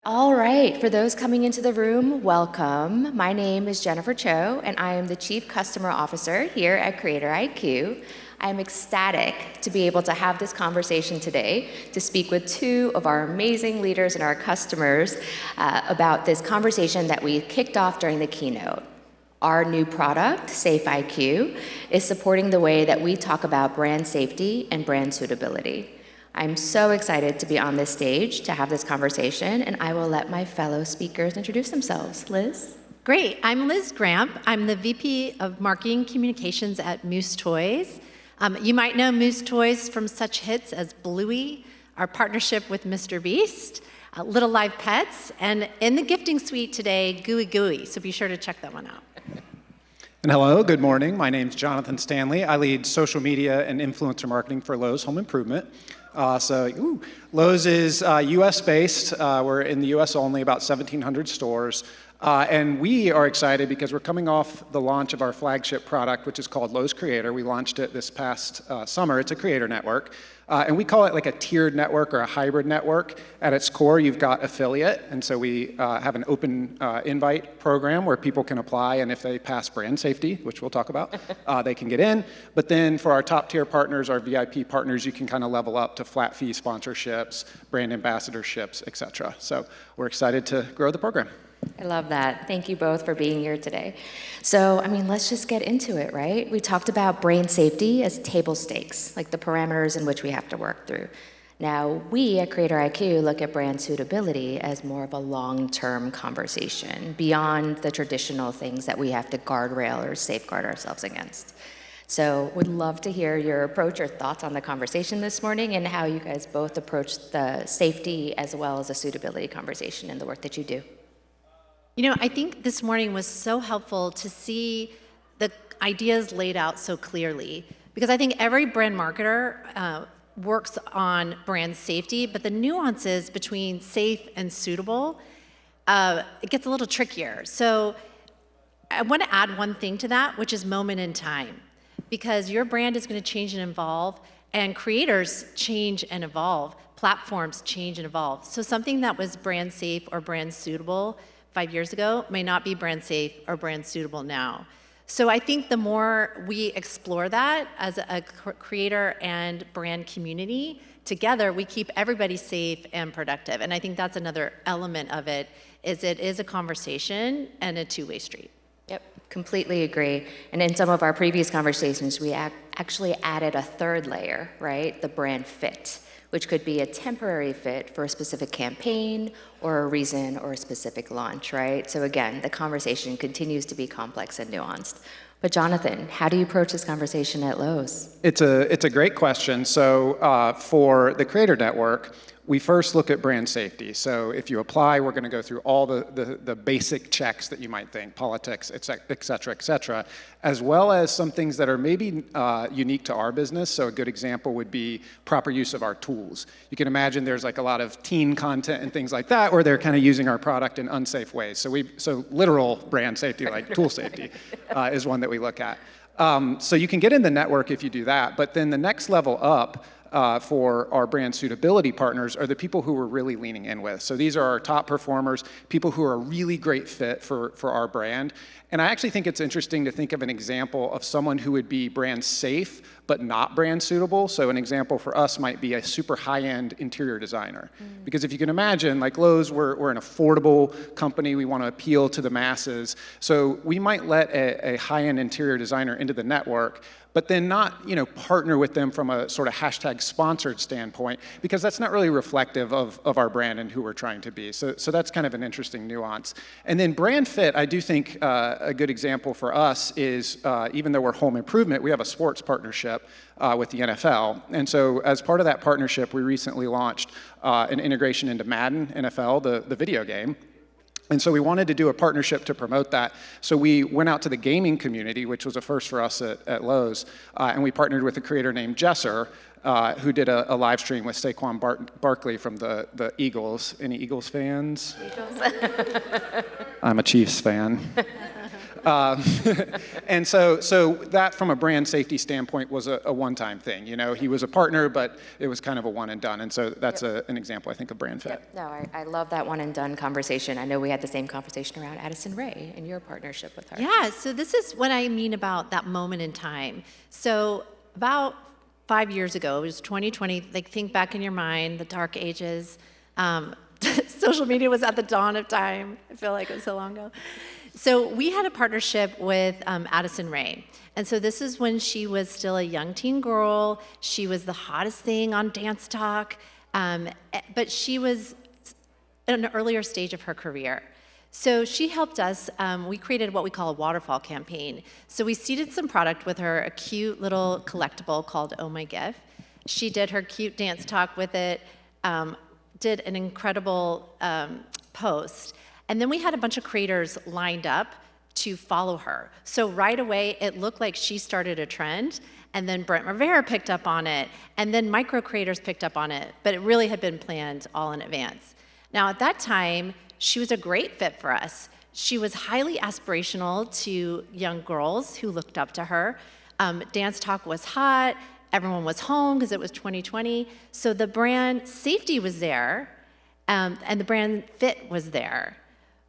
All right, for those coming into the room, welcome. My name is Jennifer Cho, and I am the Chief Customer Officer here at CreatorIQ. I'm ecstatic to be able to have this conversation today, to speak with two of our amazing leaders and our customers about this conversation that we kicked off during the keynote. Our new product, SafeIQ, is supporting the way that we talk about brand safety and brand suitability. I'm so excited to be on this stage to have this conversation, and I will let my fellow speakers introduce themselves. Liz? Great. I'm Liz Gramp. I'm the VP of Marketing Communications at Moose Toys. You might know Moose Toys from such hits as Bluey, our partnership with Mr. Beast, Little Live Pets, and in the gifting suite today, Gooey Gooey, so be sure to check that one out. And hello, good morning. My name's Jonathan Stanley. I lead social media and influencer marketing for Lowe's Home Improvement. Lowe's is US-based. We're in the US only, about 1,700 stores. And we are excited because we're coming off the launch of our flagship product, which is called Lowe's Creator. We launched it this past summer. It's a creator network. And we call it like a tiered network or a hybrid network. At its core, you've got affiliate. And so we have an open invite program where people can apply. And if they pass brand safety, which we'll talk about, they can get in. But then for our top tier partners, our VIP partners, you can kind of level up to flat fee sponsorships, brand ambassadorships, et cetera. So we're excited to grow the program. I love that. Thank you both for being here today. So, let's just get into it, right? We talked about brand safety as table stakes, like the parameters in which we have to work through. Now, we at CreatorIQ look at brand suitability as more of a long-term conversation, beyond the traditional things that we have to guardrail or safeguard ourselves against. So, would love to hear your approach or thoughts on the conversation this morning and how you guys both approach the safety as well as the suitability conversation in the work that you do. I think this morning was so helpful to see the ideas laid out so clearly, because I think every brand marketer works on brand safety, but the nuances between safe and suitable, it gets a little trickier. So I want to add one thing to that, which is moment in time, because your brand is going to change and evolve, and creators change and evolve, platforms change and evolve. So something that was brand safe or brand suitable 5 years ago may not be brand safe or brand suitable now. So I think the more we explore that as a creator and brand community, together we keep everybody safe and productive. And I think that's another element of it is a conversation and a two-way street. Yep, completely agree. And in some of our previous conversations, we actually added a third layer, right? The brand fit, which could be a temporary fit for a specific campaign or a reason or a specific launch, right? So again, the conversation continues to be complex and nuanced. But Jonathan, how do you approach this conversation at Lowe's? It's a great question. So for the Creator Network, we first look at brand safety. So if you apply, we're going to go through all the basic checks that you might think, politics, et cetera, as well as some things that are maybe unique to our business. So a good example would be proper use of our tools. You can imagine there's like a lot of teen content and things like that where they're kind of using our product in unsafe ways. So literal brand safety, like tool safety, is one that we look at. So you can get in the network if you do that, but then the next level up for our brand suitability partners are the people who we're really leaning in with. So these are our top performers, people who are a really great fit for our brand. And I actually think it's interesting to think of an example of someone who would be brand safe but not brand suitable. So an example for us might be a super high-end interior designer. Because if you can imagine, like Lowe's, we're an affordable company. We want to appeal to the masses. So we might let a high-end interior designer into the network, but then not, partner with them from a sort of hashtag sponsored standpoint, because that's not really reflective of our brand and who we're trying to be. So that's kind of an interesting nuance. And then brand fit, I do think a good example for us is, even though we're home improvement, we have a sports partnership with the NFL. And so as part of that partnership, we recently launched an integration into Madden NFL, the video game. And so we wanted to do a partnership to promote that. So we went out to the gaming community, which was a first for us at Lowe's, and we partnered with a creator named Jesser, who did a live stream with Saquon Barkley from the Eagles. Any Eagles fans? Eagles. I'm a Chiefs fan. And so that, from a brand safety standpoint, was a one-time thing. You know, he was a partner, but it was kind of a one and done. And so that's an example, I think, of brand fit. Yep. No, I love that one and done conversation. I know we had the same conversation around Addison Rae and your partnership with her. Yeah, so this is what I mean about that moment in time. So about 5 years ago, it was 2020, like think back in your mind, the dark ages. Social media was at the dawn of time. I feel like it was so long ago. So we had a partnership with Addison Rae. And so this is when she was still a young teen girl. She was the hottest thing on Dance Talk. But she was at an earlier stage of her career. So she helped us. We created what we call a waterfall campaign. So we seeded some product with her, a cute little collectible called Oh My Gift. She did her cute dance talk with it, did an incredible post. And then we had a bunch of creators lined up to follow her. So right away, it looked like she started a trend, and then Brent Rivera picked up on it, and then micro creators picked up on it, but it really had been planned all in advance. Now at that time, she was a great fit for us. She was highly aspirational to young girls who looked up to her. Dance Talk was hot. Everyone was home because it was 2020. So the brand safety was there, and the brand fit was there.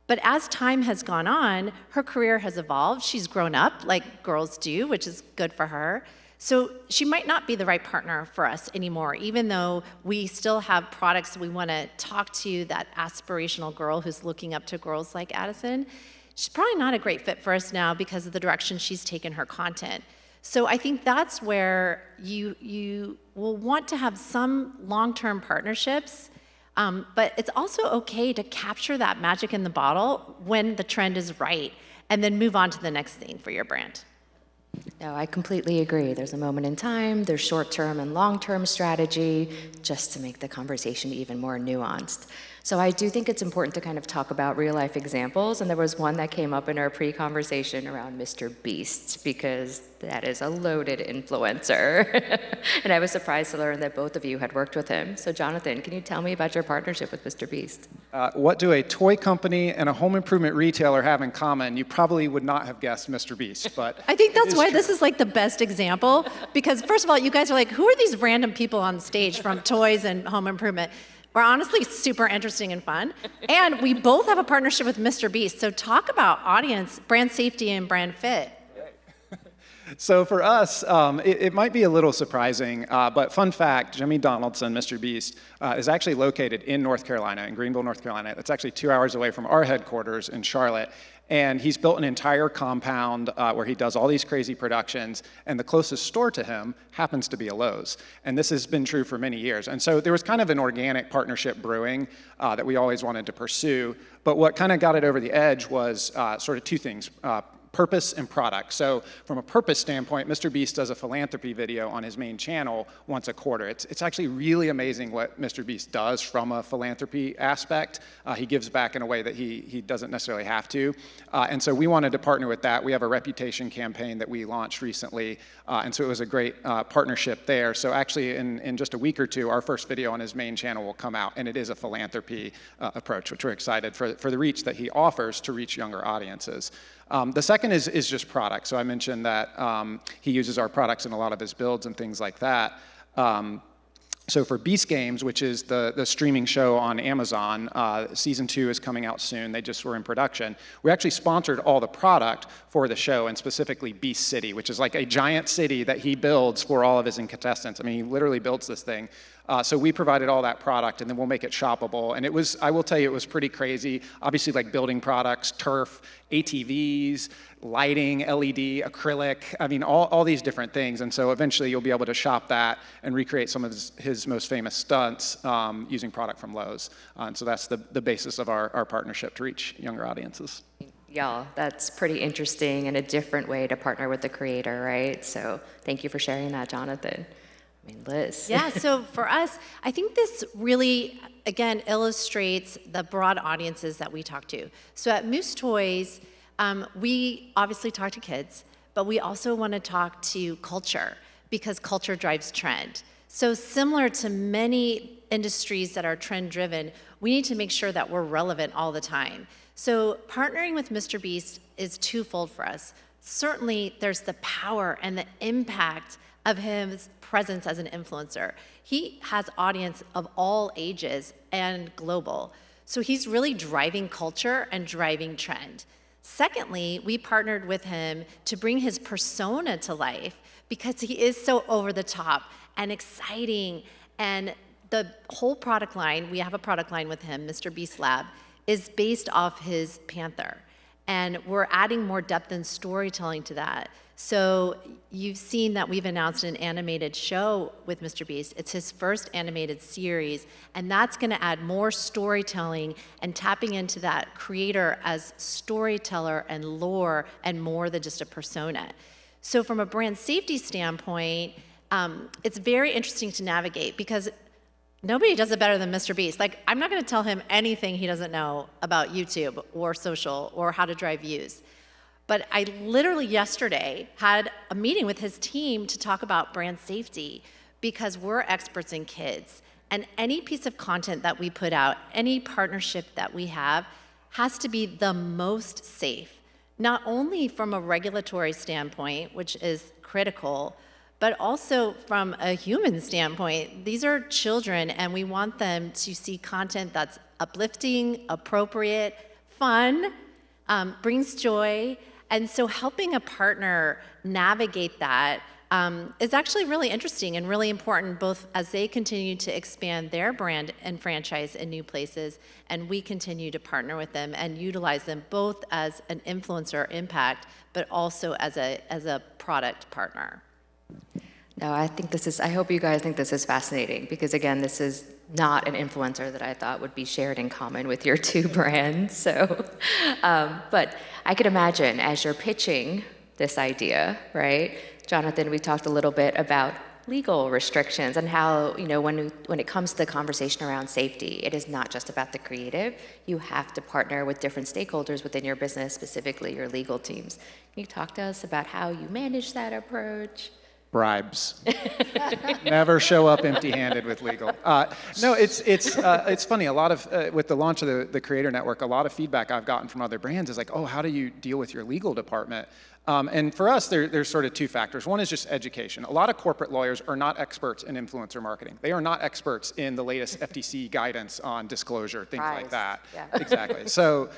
But as time has gone on, her career has evolved. She's grown up like girls do, which is good for her. So she might not be the right partner for us anymore, even though we still have products we want to talk to that aspirational girl who's looking up to girls like Addison. She's probably not a great fit for us now because of the direction she's taken her content. So I think that's where you will want to have some long-term partnerships, but it's also okay to capture that magic in the bottle when the trend is right, and then move on to the next thing for your brand. No, I completely agree. There's a moment in time, there's short-term and long-term strategy, just to make the conversation even more nuanced. So I do think it's important to kind of talk about real-life examples, and there was one that came up in our pre-conversation around Mr. Beast, because that is a loaded influencer. And I was surprised to learn that both of you had worked with him. So Jonathan, can you tell me about your partnership with Mr. Beast? What do a toy company and a home improvement retailer have in common? You probably would not have guessed Mr. Beast, but I think that's why this is like the best example, because first of all, you guys are like, who are these random people on stage from toys and home improvement? We're honestly super interesting and fun. And we both have a partnership with Mr. Beast. So talk about audience, brand safety, and brand fit. So for us, it might be a little surprising, but fun fact, Jimmy Donaldson, Mr. Beast, is actually located in North Carolina, in Greenville, North Carolina. That's actually 2 hours away from our headquarters in Charlotte. And he's built an entire compound where he does all these crazy productions, and the closest store to him happens to be a Lowe's. And this has been true for many years. And so there was kind of an organic partnership brewing that we always wanted to pursue. But what kind of got it over the edge was sort of two things. Purpose and product. So from a purpose standpoint, Mr. Beast does a philanthropy video on his main channel once a quarter. It's actually really amazing what Mr. Beast does from a philanthropy aspect. He gives back in a way that he doesn't necessarily have to. And so we wanted to partner with that. We have a reputation campaign that we launched recently. And so it was a great partnership there. So actually in just a week or two, our first video on his main channel will come out. And it is a philanthropy approach, which we're excited for the reach that he offers to reach younger audiences. The second is just product. So I mentioned that he uses our products in a lot of his builds and things like that. So for Beast Games, which is the streaming show on Amazon, season 2 is coming out soon. They just were in production. We actually sponsored all the product for the show, and specifically Beast City, which is like a giant city that he builds for all of his contestants. I mean, he literally builds this thing. So we provided all that product, and then we'll make it shoppable. And it was, I will tell you, it was pretty crazy. Obviously, like building products, turf, ATVs, lighting, LED, acrylic, I mean, all these different things. And so eventually you'll be able to shop that and recreate some of his most famous stunts using product from Lowe's. And so that's the basis of our partnership to reach younger audiences. Y'all, that's pretty interesting and a different way to partner with the creator, right? So thank you for sharing that, Jonathan. I mean, Liz. Yeah, so for us, I think this really, again, illustrates the broad audiences that we talk to. So at Moose Toys, we obviously talk to kids, but we also want to talk to culture, because culture drives trend. So similar to many industries that are trend-driven, we need to make sure that we're relevant all the time. So partnering with Mr. Beast is twofold for us. Certainly, there's the power and the impact of his presence as an influencer. He has audience of all ages and global. So he's really driving culture and driving trend. Secondly, we partnered with him to bring his persona to life because he is so over the top and exciting. And the whole product line, we have a product line with him, Mr. Beast Lab, is based off his Panther. And we're adding more depth and storytelling to that. So you've seen that we've announced an animated show with Mr. Beast. It's his first animated series, and that's gonna add more storytelling and tapping into that creator as storyteller and lore and more than just a persona. So from a brand safety standpoint, it's very interesting to navigate because nobody does it better than Mr. Beast. Like, I'm not gonna tell him anything he doesn't know about YouTube or social or how to drive views. But I literally yesterday had a meeting with his team to talk about brand safety because we're experts in kids. And any piece of content that we put out, any partnership that we have, has to be the most safe. Not only from a regulatory standpoint, which is critical, but also from a human standpoint. These are children, and we want them to see content that's uplifting, appropriate, fun, brings joy. And so helping a partner navigate that is actually really interesting and really important, both as they continue to expand their brand and franchise in new places, and we continue to partner with them and utilize them both as an influencer impact, but also as a product partner. No, I hope you guys think this is fascinating because again, this is not an influencer that I thought would be shared in common with your two brands. So, but I could imagine as you're pitching this idea, right? Jonathan, we talked a little bit about legal restrictions and how, when it comes to the conversation around safety, it is not just about the creative. You have to partner with different stakeholders within your business, specifically your legal teams. Can you talk to us about how you manage that approach? Bribes. Never show up empty-handed with legal. No, it's funny. A lot of with the launch of the Creator Network, a lot of feedback I've gotten from other brands is like, oh, how do you deal with your legal department? And for us, there's sort of two factors. One is just education. A lot of corporate lawyers are not experts in influencer marketing. They are not experts in the latest FTC guidance on disclosure, things like that. Yeah. Exactly. So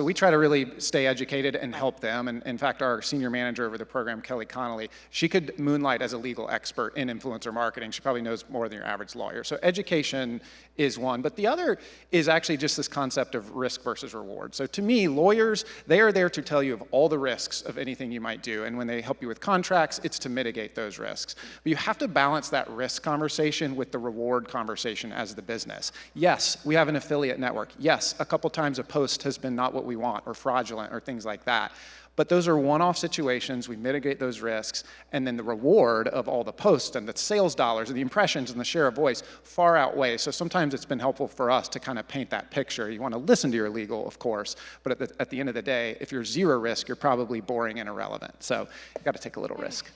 we try to really stay educated and help them. And in fact, our senior manager over the program, Kelly Connolly, she could moonlight as a legal expert in influencer marketing. She probably knows more than your average lawyer. So education is one. But the other is actually just this concept of risk versus reward. So to me, lawyers, they are there to tell you of all the risks of anything you might do. And when they help you with contracts, it's to mitigate those risks. But you have to balance that risk conversation with the reward conversation as the business. Yes, we have an affiliate network. Yes, a couple times a post has been not what we want or fraudulent or things like that. But those are one-off situations. We mitigate those risks. And then the reward of all the posts and the sales dollars and the impressions and the share of voice far outweigh. So sometimes it's been helpful for us to kind of paint that picture. You want to listen to your legal, of course. But at the end of the day, if you're zero risk, you're probably boring and irrelevant. So you've got to take a little risk.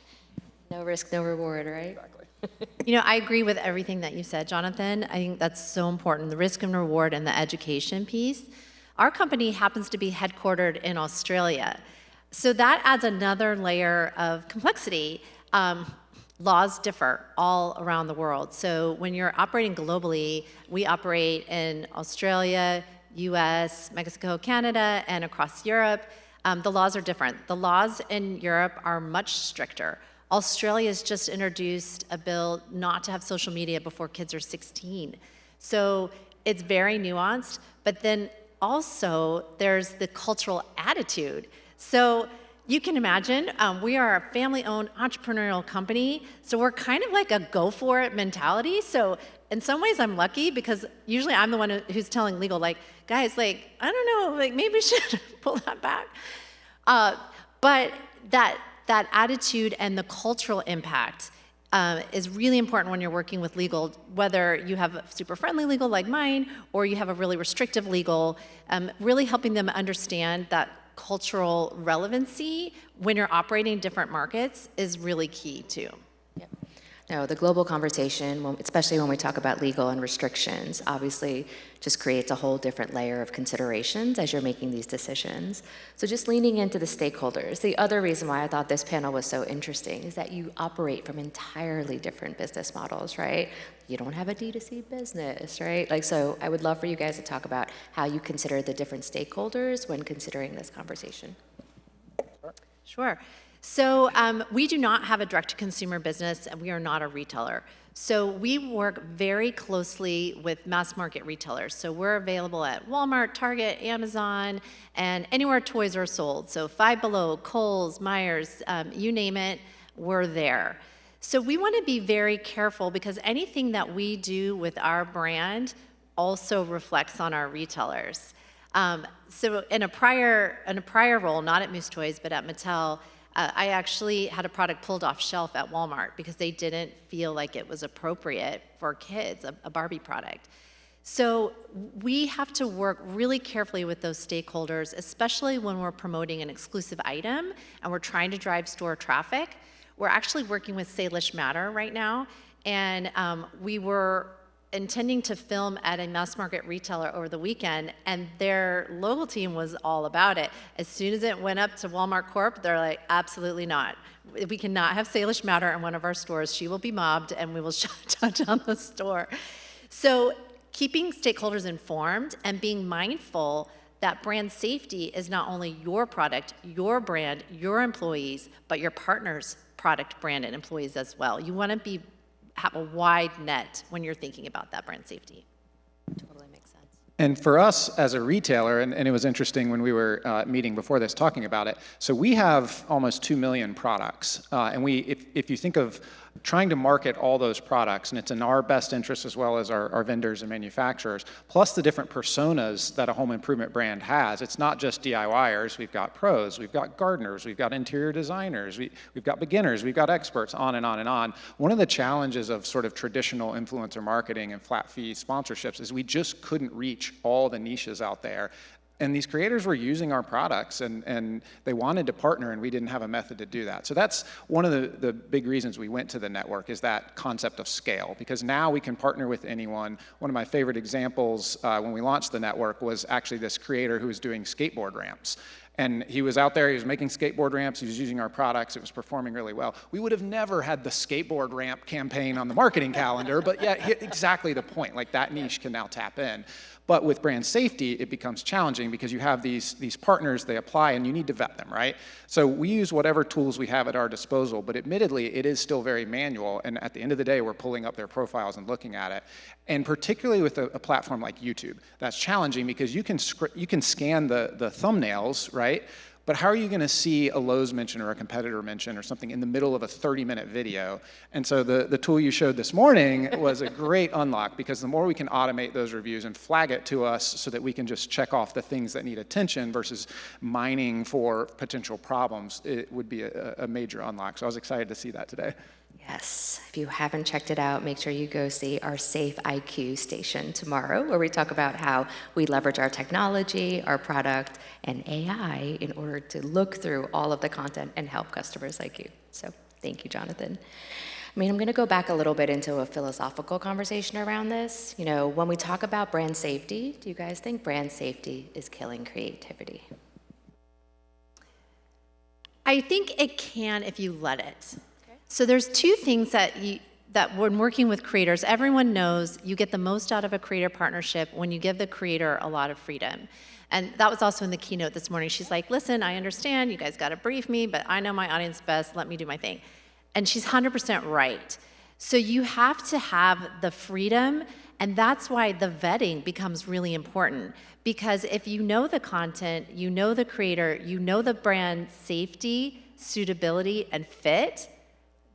No risk, no reward, right? Exactly. I agree with everything that you said, Jonathan. I think that's so important, the risk and reward and the education piece. Our company happens to be headquartered in Australia. So that adds another layer of complexity. Laws differ all around the world. So when you're operating globally, we operate in Australia, US, Mexico, Canada, and across Europe. The laws are different. The laws in Europe are much stricter. Australia's just introduced a bill not to have social media before kids are 16. So it's very nuanced, but then also there's the cultural attitude. So you can imagine, we are a family-owned entrepreneurial company, so we're kind of like a go-for-it mentality. So in some ways I'm lucky because usually I'm the one who's telling legal, like, guys, like, I don't know, like maybe we should pull that back. But that attitude and the cultural impact is really important when you're working with legal, whether you have a super friendly legal like mine or you have a really restrictive legal, really helping them understand that cultural relevancy when you're operating different markets is really key too. Yep. No, the global conversation, especially when we talk about legal and restrictions, obviously just creates a whole different layer of considerations as you're making these decisions. So just leaning into the stakeholders. The other reason why I thought this panel was so interesting is that you operate from entirely different business models, right? You don't have a D2C business, right? Like, so I would love for you guys to talk about how you consider the different stakeholders when considering this conversation. Sure. So we do not have a direct-to-consumer business, and we are not a retailer. So we work very closely with mass market retailers. So we're available at Walmart, Target, Amazon, and anywhere toys are sold. So Five Below, Kohl's, Myers, you name it, we're there. So we want to be very careful because anything that we do with our brand also reflects on our retailers. So in a prior role, not at Moose Toys, but at Mattel, I actually had a product pulled off shelf at Walmart because they didn't feel like it was appropriate for kids, a Barbie product. So we have to work really carefully with those stakeholders, especially when we're promoting an exclusive item and we're trying to drive store traffic. We're actually working with Salish Matter right now, and we were intending to film at a mass market retailer over the weekend, and their local team was all about it. As soon as it went up to Walmart Corp, they're like, absolutely not. We cannot have Salish Matter in one of our stores. She will be mobbed, and we will shut down the store. So keeping stakeholders informed and being mindful that brand safety is not only your product, your brand, your employees, but your partner's product, brand, and employees as well. You want to have a wide net when you're thinking about that brand safety. Totally makes sense. And for us as a retailer, and it was interesting when we were meeting before this talking about it, so we have almost 2 million products. And if you think of trying to market all those products, and it's in our best interest as well as our vendors and manufacturers, plus the different personas that a home improvement brand has. It's not just DIYers, we've got pros, we've got gardeners, we've got interior designers, we've got beginners, we've got experts, on and on and on. One of the challenges of sort of traditional influencer marketing and flat fee sponsorships is we just couldn't reach all the niches out there. And these creators were using our products, and they wanted to partner, and we didn't have a method to do that. So that's one of the big reasons we went to the network, is that concept of scale, because now we can partner with anyone. One of my favorite examples when we launched the network was actually this creator who was doing skateboard ramps. And he was out there, he was making skateboard ramps, he was using our products, it was performing really well. We would have never had the skateboard ramp campaign on the marketing calendar, but yet exactly the point, like that niche can now tap in. But with brand safety, it becomes challenging because you have these partners, they apply, and you need to vet them, right? So we use whatever tools we have at our disposal, but admittedly, it is still very manual, and at the end of the day, we're pulling up their profiles and looking at it. And particularly with a platform like YouTube, that's challenging because you can scan the thumbnails, right? But how are you going to see a Lowe's mention or a competitor mention or something in the middle of a 30-minute video? And so the tool you showed this morning was a great unlock, because the more we can automate those reviews and flag it to us so that we can just check off the things that need attention versus mining for potential problems, it would be a major unlock. So I was excited to see that today. Yes, if you haven't checked it out, make sure you go see our Safe IQ station tomorrow, where we talk about how we leverage our technology, our product, and AI in order to look through all of the content and help customers like you. So thank you, Jonathan. I mean, I'm going to go back a little bit into a philosophical conversation around this. You know, when we talk about brand safety, do you guys think brand safety is killing creativity? I think it can if you let it. So there's two things that when working with creators, everyone knows you get the most out of a creator partnership when you give the creator a lot of freedom. And that was also in the keynote this morning. She's like, listen, I understand, you guys gotta brief me, but I know my audience best, let me do my thing. And she's 100% right. So you have to have the freedom, and that's why the vetting becomes really important. Because if you know the content, you know the creator, you know the brand safety, suitability, and fit,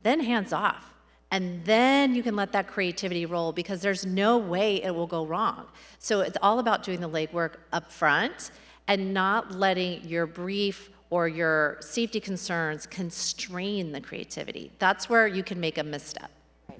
then hands off. And then you can let that creativity roll, because there's no way it will go wrong. So it's all about doing the legwork up front and not letting your brief or your safety concerns constrain the creativity. That's where you can make a misstep. Right.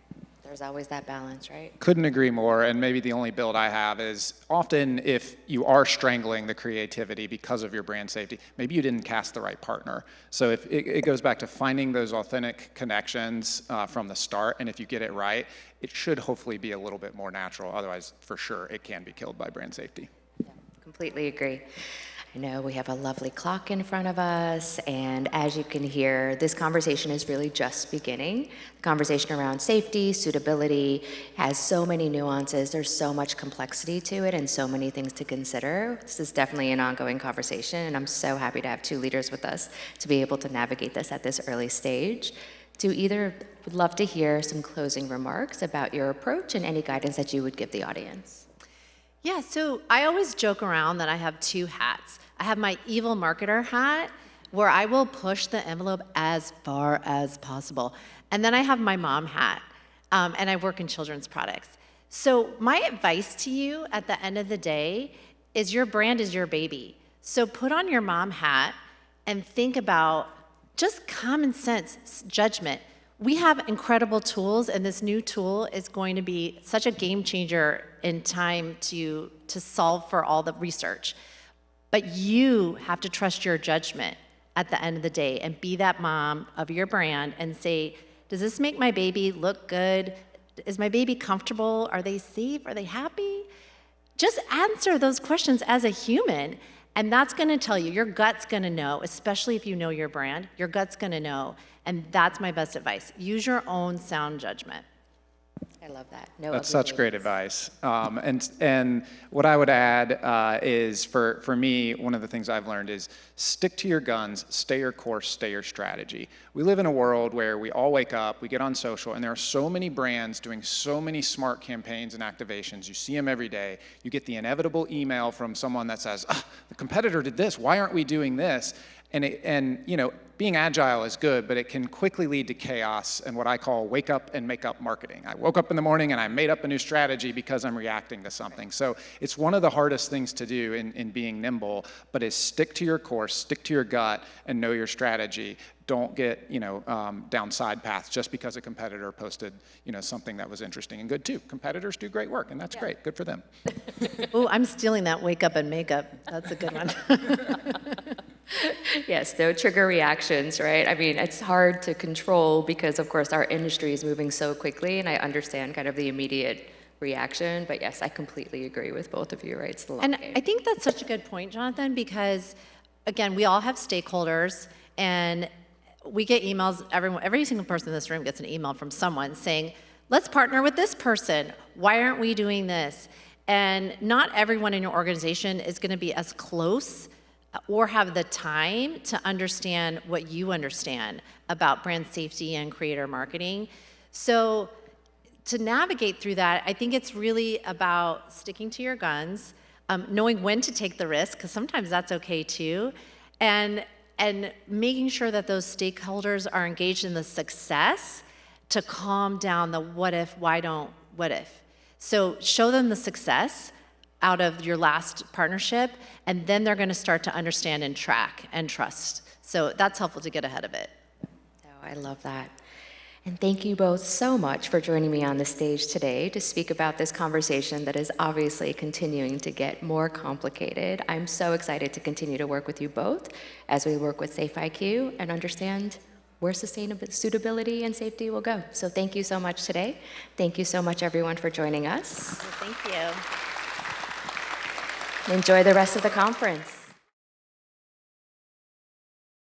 There's always that balance, right? Couldn't agree more, and maybe the only build I have is often if you are strangling the creativity because of your brand safety, maybe you didn't cast the right partner. So if it goes back to finding those authentic connections from the start, and if you get it right, it should hopefully be a little bit more natural. Otherwise, for sure, it can be killed by brand safety. Yeah, completely agree. I know we have a lovely clock in front of us, and as you can hear, this conversation is really just beginning. The conversation around safety, suitability has so many nuances, there's so much complexity to it and so many things to consider. This is definitely an ongoing conversation, and I'm so happy to have two leaders with us to be able to navigate this at this early stage. Would love to hear some closing remarks about your approach and any guidance that you would give the audience. Yeah, so I always joke around that I have two hats. I have my evil marketer hat, where I will push the envelope as far as possible. And then I have my mom hat, and I work in children's products. So my advice to you at the end of the day is your brand is your baby. So put on your mom hat and think about just common sense judgment. We have incredible tools, and this new tool is going to be such a game changer in time to solve for all the research. But you have to trust your judgment at the end of the day and be that mom of your brand and say, does this make my baby look good? Is my baby comfortable? Are they safe? Are they happy? Just answer those questions as a human. And that's going to tell you, your gut's going to know, especially if you know your brand, your gut's going to know. And that's my best advice. Use your own sound judgment. I love that. That's such great advice. And what I would add is for me, one of the things I've learned is stick to your guns, stay your course, stay your strategy. We live in a world where we all wake up, we get on social, and there are so many brands doing so many smart campaigns and activations. You see them every day. You get the inevitable email from someone that says, the competitor did this, why aren't we doing this? And you know, being agile is good, but it can quickly lead to chaos and what I call wake up and make up marketing. I woke up in the morning and I made up a new strategy because I'm reacting to something. So it's one of the hardest things to do in being nimble, but is stick to your course, stick to your gut, and know your strategy. Don't get down side paths just because a competitor posted something that was interesting and good too. Competitors do great work, and that's great. Good for them. Oh, I'm stealing that wake up and make up. That's a good one. Yes, no trigger reactions, right? I mean, it's hard to control because, of course, our industry is moving so quickly, and I understand kind of the immediate reaction. But yes, I completely agree with both of you, right? It's the long game. I think that's such a good point, Jonathan, because, again, we all have stakeholders, and we get emails. Every single person in this room gets an email from someone saying, let's partner with this person. Why aren't we doing this? And not everyone in your organization is going to be as close or have the time to understand what you understand about brand safety and creator marketing. So to navigate through that, I think it's really about sticking to your guns, knowing when to take the risk, because sometimes that's okay too, and making sure that those stakeholders are engaged in the success to calm down the what if, why don't, what if. So show them the success out of your last partnership, and then they're going to start to understand and track and trust. So that's helpful to get ahead of it. Oh, I love that. And thank you both so much for joining me on the stage today to speak about this conversation that is obviously continuing to get more complicated. I'm so excited to continue to work with you both as we work with SafeIQ and understand where suitability and safety will go. So thank you so much today. Thank you so much, everyone, for joining us. Well, thank you. Enjoy the rest of the conference.